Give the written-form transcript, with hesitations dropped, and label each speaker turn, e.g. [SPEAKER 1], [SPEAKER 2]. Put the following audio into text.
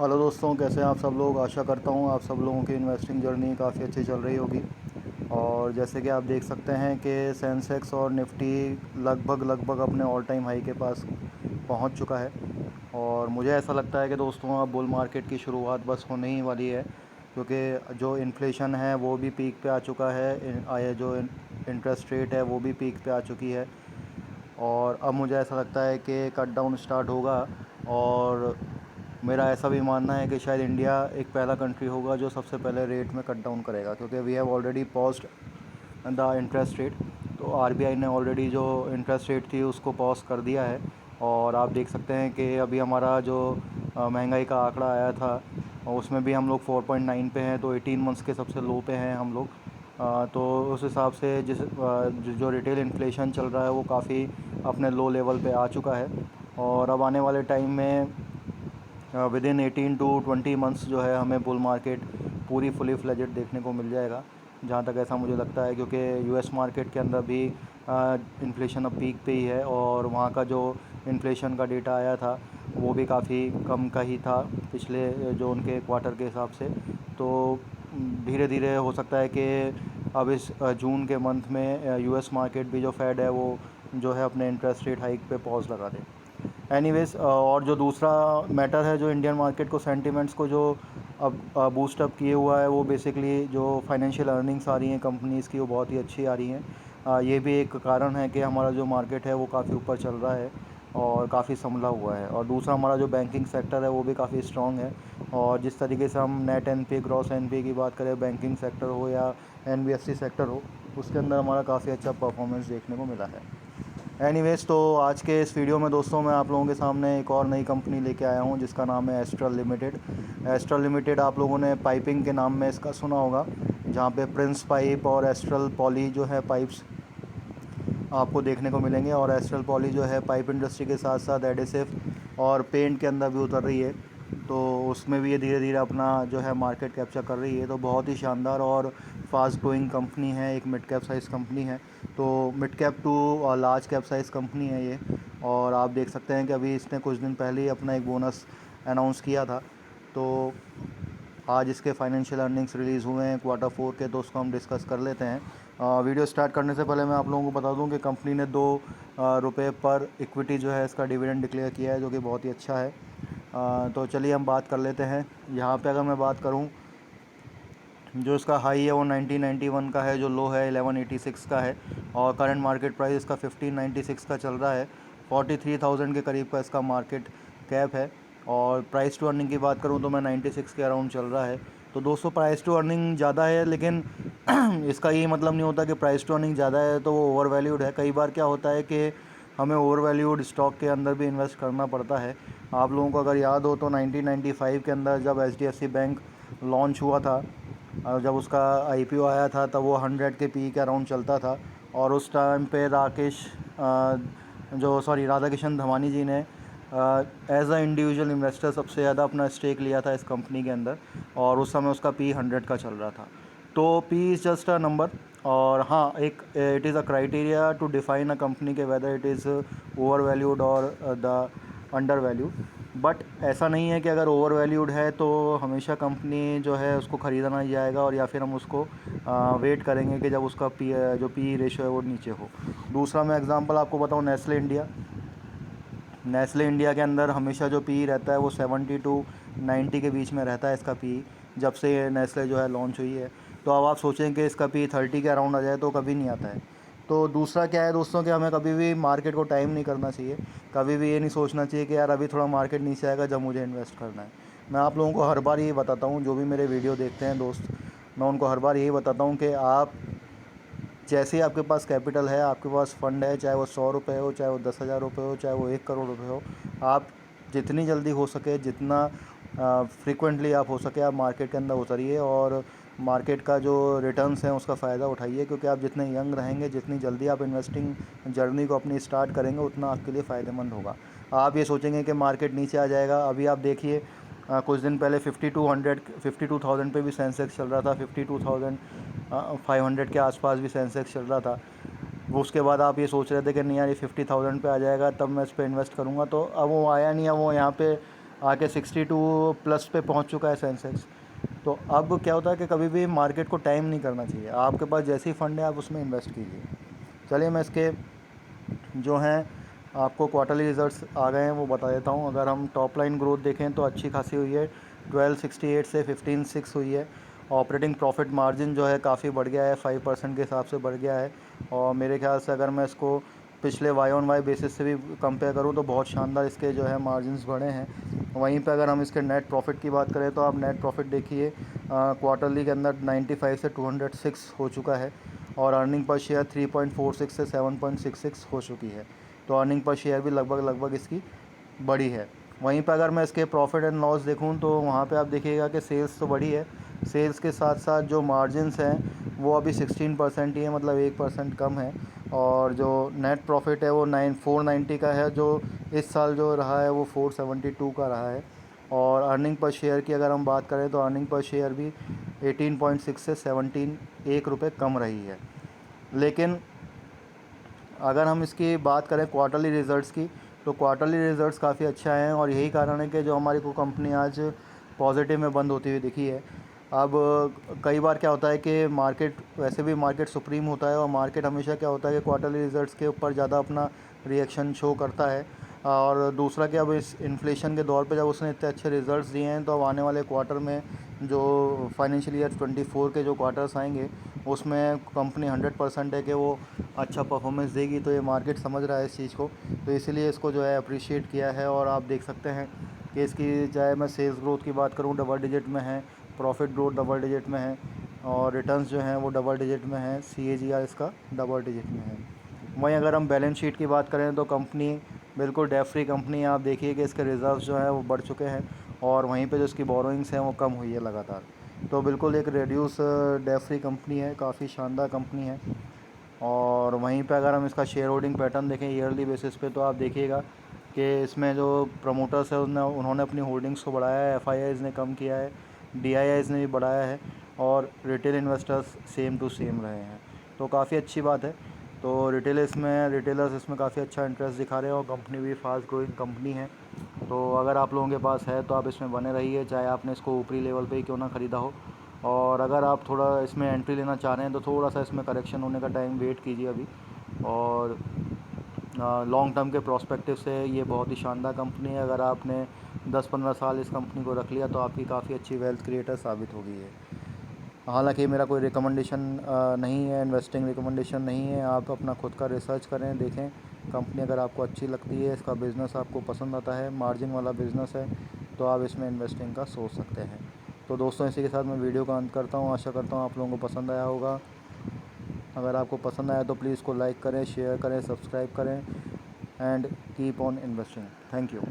[SPEAKER 1] Hello दोस्तों, कैसे हैं आप सब लोग। आशा करता हूँ आप सब लोगों की इन्वेस्टिंग जर्नी काफ़ी अच्छी चल रही होगी। और जैसे कि आप देख सकते हैं कि सेंसेक्स और निफ्टी लगभग अपने ऑल टाइम हाई के पास पहुँच चुका है। और मुझे ऐसा लगता है कि दोस्तों अब बुल मार्केट की शुरुआत बस होने ही वाली है, क्योंकि जो इन्फ्लेशन है वो भी पीक पे आ चुका है, जो इंटरेस्ट रेट है वो भी पीक पे आ चुकी है। और अब मुझे ऐसा लगता है कि कट डाउन स्टार्ट होगा। और मेरा ऐसा भी मानना है कि शायद इंडिया एक पहला कंट्री होगा जो सबसे पहले रेट में कट डाउन करेगा, क्योंकि we have already paused the interest rate. तो आरबीआई ने ऑलरेडी जो इंटरेस्ट रेट थी उसको पॉज कर दिया है। और आप देख सकते हैं कि अभी हमारा जो महंगाई का आंकड़ा आया था और उसमें भी हम लोग 4.9 पे हैं, तो 18 मंथ्स के सबसे लो पे हैं हम लोग। तो उस हिसाब से जो रिटेल इन्फ्लेशन चल रहा है वो काफ़ी अपने लो लेवल पे आ चुका है। और अब आने वाले टाइम में विद इन 18 टू 20 मंथ्स जो है हमें बुल मार्केट पूरी फुली फ्लेजेड देखने को मिल जाएगा, जहाँ तक ऐसा मुझे लगता है। क्योंकि यूएस मार्केट के अंदर भी इन्फ्लेशन अब पीक पे ही है, और वहाँ का जो इन्फ्लेशन का डेटा आया था वो भी काफ़ी कम का ही था पिछले जो उनके क्वार्टर के हिसाब से। तो धीरे धीरे हो सकता है कि अब इस जून के मंथ में यूएस मार्केट भी जो फेड है वो जो है अपने इंटरेस्ट रेट हाइक पे पॉज लगा दे। एनीवेज, और जो दूसरा मैटर है जो इंडियन मार्केट को सेंटिमेंट्स को जो अब बूस्ट अप किए हुआ है, वो बेसिकली जो फाइनेंशियल अर्निंग्स आ रही हैं कंपनीज़ की वो बहुत ही अच्छी आ रही हैं। ये भी एक कारण है कि हमारा जो मार्केट है वो काफ़ी ऊपर चल रहा है और काफ़ी संभला हुआ है। और दूसरा, हमारा जो बैंकिंग सेक्टर है वो भी काफ़ी स्ट्रॉन्ग है। और जिस तरीके से हम नेट एनपीए ग्रॉस एनपीए की बात करें, बैंकिंग सेक्टर हो या एनबीएफसी सेक्टर हो, उसके अंदर हमारा काफ़ी अच्छा परफॉर्मेंस देखने को मिला है। एनीवेज, तो आज के इस वीडियो में दोस्तों मैं आप लोगों के सामने एक और नई कंपनी लेके आया हूँ जिसका नाम है एस्ट्रल लिमिटेड। एस्ट्रल लिमिटेड आप लोगों ने पाइपिंग के नाम में इसका सुना होगा, जहाँ पे प्रिंस पाइप और एस्ट्रल पॉली जो है पाइप्स आपको देखने को मिलेंगे। और एस्ट्रल पॉली जो है पाइप इंडस्ट्री के साथ साथ एडिसिव और पेंट के अंदर भी उतर रही है, तो उसमें भी ये धीरे धीरे अपना जो है मार्केट कैप्चर कर रही है। तो बहुत ही शानदार और फास्ट ग्रोइंग कंपनी है, एक मिड कैप साइज़ कंपनी है। तो mid cap to large cap size company है ये। और आप देख सकते हैं कि अभी इसने कुछ दिन पहले ही अपना एक बोनस अनाउंस किया था। तो आज इसके फाइनेंशियल अर्निंग्स रिलीज़ हुए हैं क्वार्टर 4 के, तो उसको हम डिस्कस कर लेते हैं। वीडियो स्टार्ट करने से पहले मैं आप लोगों को बता दूं कि कंपनी ने 2 रुपये पर इक्विटी जो है इसका डिविडेंड डिक्लेयर किया है, जो कि बहुत ही अच्छा है। तो चलिए हम बात कर लेते हैं। यहाँ पे अगर मैं बात करूँ, जो इसका हाई है वो 1991 का है, जो लो है 1186 का है। और करंट मार्केट प्राइस इसका 1596 का चल रहा है। 43,000 के करीब का इसका मार्केट कैप है। और प्राइस टू अर्निंग की बात करूं तो मैं 96 के अराउंड चल रहा है। तो दोस्तों, प्राइस टू अर्निंग ज़्यादा है, लेकिन इसका ये मतलब नहीं होता कि प्राइस टू अर्निंग ज़्यादा है तो वो ओवर वैल्यूड है। कई बार क्या होता है कि हमें ओवर वैल्यूड स्टॉक के अंदर भी इन्वेस्ट करना पड़ता है। आप लोगों को अगर याद हो तो 1995 के अंदर जब एचडीएफसी बैंक लॉन्च हुआ था, और जब उसका आईपीओ आया था तब वो 100 के पी के अराउंड चलता था। और उस टाइम पे राधा किशन धमानी जी ने एज अ इंडिविजुअल इन्वेस्टर सबसे ज़्यादा अपना स्टेक लिया था इस कंपनी के अंदर। और उस समय उसका पी 100 का चल रहा था। तो P is just a number. और हाँ, एक it is a criteria to define a company के whether it is over valued और द अंडर वैल्यूड। बट ऐसा नहीं है कि अगर ओवर वैल्यूड है तो हमेशा कंपनी जो है उसको ख़रीदा नहीं जाएगा, और या फिर हम उसको वेट करेंगे कि जब उसका जो पी रेशो है वो नीचे हो। दूसरा मैं एग्जांपल आपको बताऊं, नेस्ले इंडिया। नेस्ले इंडिया के अंदर हमेशा जो पी रहता है वो 70 टू 90 के बीच में रहता है इसका पी, जब से ये नेस्ले जो है लॉन्च हुई है। तो अब आप सोचें कि इसका पी 30 के अराउंड आ जाए तो कभी नहीं आता है। तो दूसरा क्या है दोस्तों, कि हमें कभी भी मार्केट को टाइम नहीं करना चाहिए। कभी भी ये नहीं सोचना चाहिए कि यार अभी थोड़ा मार्केट नीचे आएगा जब मुझे इन्वेस्ट करना है। मैं आप लोगों को हर बार यही बताता हूँ, जो भी मेरे वीडियो देखते हैं दोस्त, मैं उनको हर बार यही बताता हूँ कि आप जैसे ही आपके पास कैपिटल है, आपके पास फ़ंड है, चाहे वो 100 रुपये हो, चाहे वो 10,000 रुपये हो, चाहे वो 1 करोड़ रुपये हो, आप जितनी जल्दी हो सके, जितना फ्रीक्वेंटली आप हो सके, आप मार्केट के अंदर उतरिए और मार्केट का जो रिटर्न्स हैं उसका फ़ायदा उठाइए। क्योंकि आप जितने यंग रहेंगे, जितनी जल्दी आप इन्वेस्टिंग जर्नी को अपनी स्टार्ट करेंगे, उतना आपके लिए फ़ायदेमंद होगा। आप ये सोचेंगे कि मार्केट नीचे आ जाएगा, अभी आप देखिए कुछ दिन पहले 52,000 पे भी सेंसेक्स चल रहा था, 52,500 के आसपास भी सेंसेक्स चल रहा था। वो उसके बाद आप ये सोच रहे थे कि नहीं यार ये 50,000 पे आ जाएगा तब मैं इस पर इन्वेस्ट करूँगा, तो अब वो आया नहीं है। वो यहाँ पे आके 62 प्लस पे पहुंच चुका है सेंसेक्स। तो अब क्या होता है कि कभी भी मार्केट को टाइम नहीं करना चाहिए, आपके पास जैसे ही फंड है आप उसमें इन्वेस्ट कीजिए। चलिए मैं इसके जो हैं आपको क्वार्टरली रिजल्ट्स आ गए हैं वो बता देता हूँ। अगर हम टॉप लाइन ग्रोथ देखें तो अच्छी खासी हुई है, 1268 से 15.6 हुई है। ऑपरेटिंग प्रॉफिट मार्जिन जो है काफ़ी बढ़ गया है, 5% के हिसाब से बढ़ गया है। और मेरे ख्याल से अगर मैं इसको पिछले वाई ऑन वाई बेसिस से भी कंपेयर करूँ तो बहुत शानदार इसके जो है मार्जिन्स बढ़े हैं। वहीं पे अगर हम इसके नेट प्रॉफिट की बात करें तो आप नेट प्रॉफिट देखिए क्वार्टरली के अंदर 95 से 206 हो चुका है। और अर्निंग पर शेयर 3.46 से 7.66 हो चुकी है। तो अर्निंग पर शेयर भी लगभग इसकी बढ़ी है। वहीं पर अगर मैं इसके प्रॉफिट एंड लॉस देखूं तो वहाँ पे आप देखिएगा कि सेल्स तो बढ़ी है, सेल्स के साथ साथ जो मार्जिन्स हैं वो अभी 16% ही है, मतलब 1% कम है। और जो नेट प्रॉफिट है वो 490 का है, जो इस साल जो रहा है वो 472 का रहा है। और अर्निंग पर शेयर की अगर हम बात करें तो अर्निंग पर शेयर भी 18.6 से 17 1 रुपये कम रही है। लेकिन अगर हम इसकी बात करें क्वार्टरली रिज़ल्ट्स की तो क्वार्टरली रिज़ल्ट्स काफ़ी अच्छा हैं। और यही कारण है कि जो हमारी को कंपनी आज पॉजिटिव में बंद होती हुई दिखी है। अब कई बार क्या होता है कि मार्केट, वैसे भी मार्केट सुप्रीम होता है और मार्केट हमेशा क्या होता है कि क्वार्टरली रिज़ल्ट्स के ऊपर ज़्यादा अपना रिएक्शन शो करता है। और दूसरा कि अब इस इन्फ्लेशन के दौर पे जब उसने इतने अच्छे रिज़ल्ट्स दिए हैं तो अब आने वाले क्वार्टर में जो फाइनेंशियल ईयर 24 के जो क्वार्टर्स आएंगे उसमें कंपनी 100% है कि वो अच्छा परफॉर्मेंस देगी। तो ये मार्केट समझ रहा है इस चीज़ को, तो इसीलिए इसको जो है अप्रिशिएट किया है। और आप देख सकते हैं कि इसकी चाहे मैं सेल्स ग्रोथ की बात करूँ डबल डिजिट में है, प्रॉफिट ग्रोथ डबल डिजिट में है, और रिटर्न्स जो हैं वो डबल डिजिट में है, CAGR इसका डबल डिजिट में है। वहीं अगर हम बैलेंस शीट की बात करें तो कंपनी बिल्कुल डेट फ्री कंपनी है। आप देखिए कि इसके रिजर्व्स जो हैं वो बढ़ चुके हैं और वहीं पे जो इसकी बोरोइंग्स हैं वो कम हुई है लगातार। तो बिल्कुल एक रिड्यूस डेट फ्री कंपनी है, काफ़ी शानदार कंपनी है। और वहीं पे अगर हम इसका शेयर होल्डिंग पैटर्न देखें ईयरली बेसिस पे तो आप देखिएगा कि इसमें जो प्रमोटर्स है उन्होंने अपनी होल्डिंग्स को बढ़ाया है, FIIs ने कम किया है, DIIs ने भी बढ़ाया है, और retail investors same to same रहे हैं। तो काफ़ी अच्छी बात है। तो रिटेलर्स इसमें काफ़ी अच्छा इंटरेस्ट दिखा रहे हैं और कंपनी भी फास्ट ग्रोइंग कंपनी है। तो अगर आप लोगों के पास है तो आप इसमें बने रहिए, चाहे आपने इसको ऊपरी लेवल पे ही क्यों ना ख़रीदा हो। और अगर आप थोड़ा इसमें एंट्री लेना चाह रहे हैं तो थोड़ा सा इसमें करेक्शन होने का टाइम वेट कीजिए अभी। और लॉन्ग टर्म के प्रोस्पेक्टिव से ये बहुत ही शानदार कंपनी है। अगर आपने 10-15 साल इस कंपनी को रख लिया तो आपकी काफ़ी अच्छी वेल्थ क्रिएटर साबित होगी है। हालांकि मेरा कोई रिकमेंडेशन नहीं है, इन्वेस्टिंग रिकमेंडेशन नहीं है। आप अपना खुद का रिसर्च करें, देखें कंपनी अगर आपको अच्छी लगती है, इसका बिज़नेस आपको पसंद आता है, मार्जिन वाला बिज़नेस है, तो आप इसमें इन्वेस्टिंग का सोच सकते हैं। तो दोस्तों इसी के साथ मैं वीडियो का अंत करता हूँ। आशा करता हूँ आप लोगों को पसंद आया होगा। अगर आपको पसंद आया तो प्लीज़ इसको लाइक करें, शेयर करें, सब्सक्राइब करें and keep on investing. Thank you.